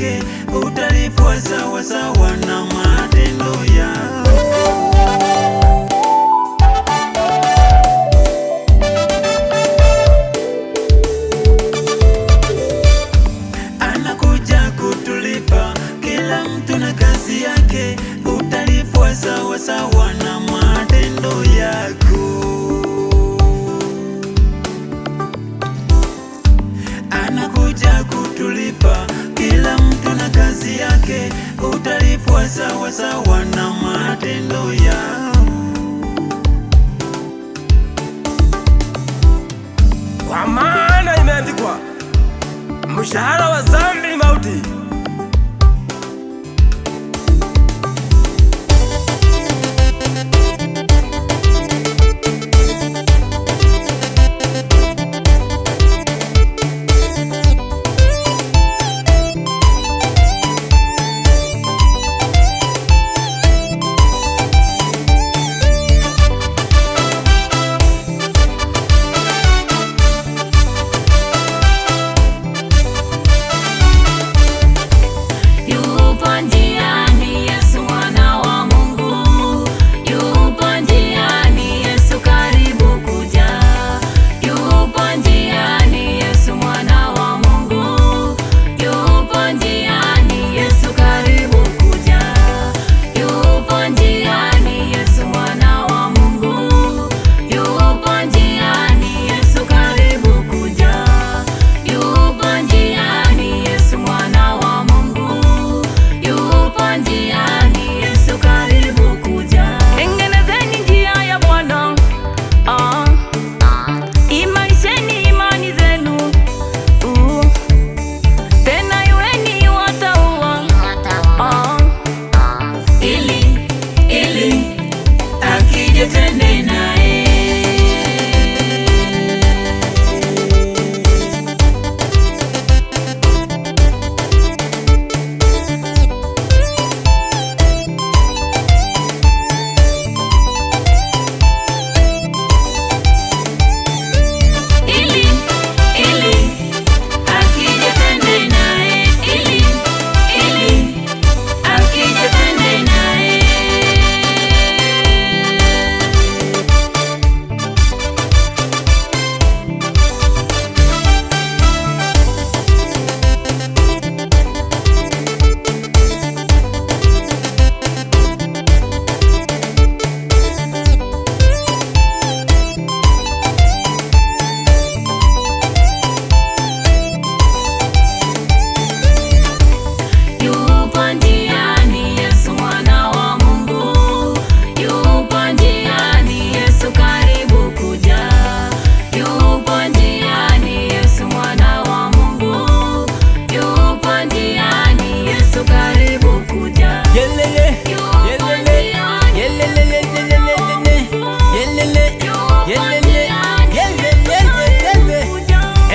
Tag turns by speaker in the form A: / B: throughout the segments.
A: yake, utalipwa sawa sawa na matendo yako. Anakuja kutulipa kila mtu na kazi yake, utalipwa sawa sawa na matendo yako. Anakuja kutulipa kila mtu na kazi yake, utalipwa sawa sawa na matendo yao.
B: Kwa maana imeandikwa, mshahara wa dhambi ni mauti.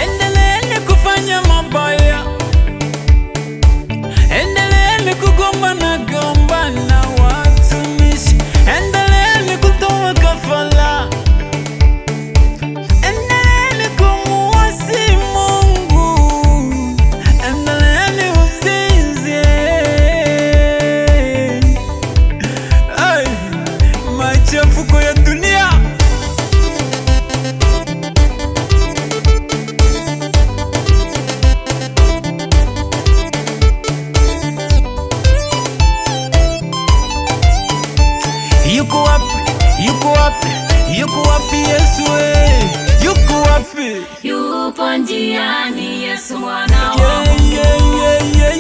A: Endeleeni kufanya mabaya, endeleeni kugombana gombana watumishi, endeleeni kutoa kafara, endeleeni kumuasi Mungu, endeleeni uzinzi. Machafuko ya dunia. Yuko wapi? Yuko wapi? Yuko wapi Yesu? Yuko wapi?
C: Yupo njiani Yesu mwana wa Mungu.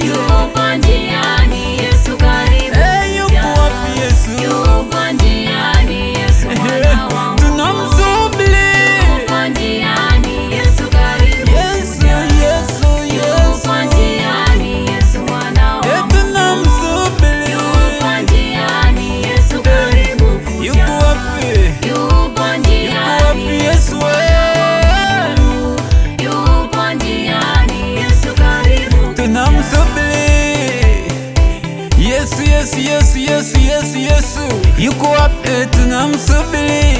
C: Yupo njiani Yesu karibu.
A: Yuko wapi Yesu?
C: Yupo njiani Yesu mwana wa Mungu.
A: Tunamsubiri.
C: Yupo njiani Yesu karibu.
A: Yesu, Yesu, Yesu.
C: Yupo njiani Yesu mwana wa Mungu.
A: Tunamsubiri.
C: Yupo njiani Yesu karibu kuja.
A: Yuko wapi?
C: Yupo njiani
A: Yesu?
C: Yupo njiani Yesu karibu.
A: Tunamsubiri. Yesu, Yesu, Yesu, Yesu, Yesu, Yesu. Yuko wapi? Tunamsubiri.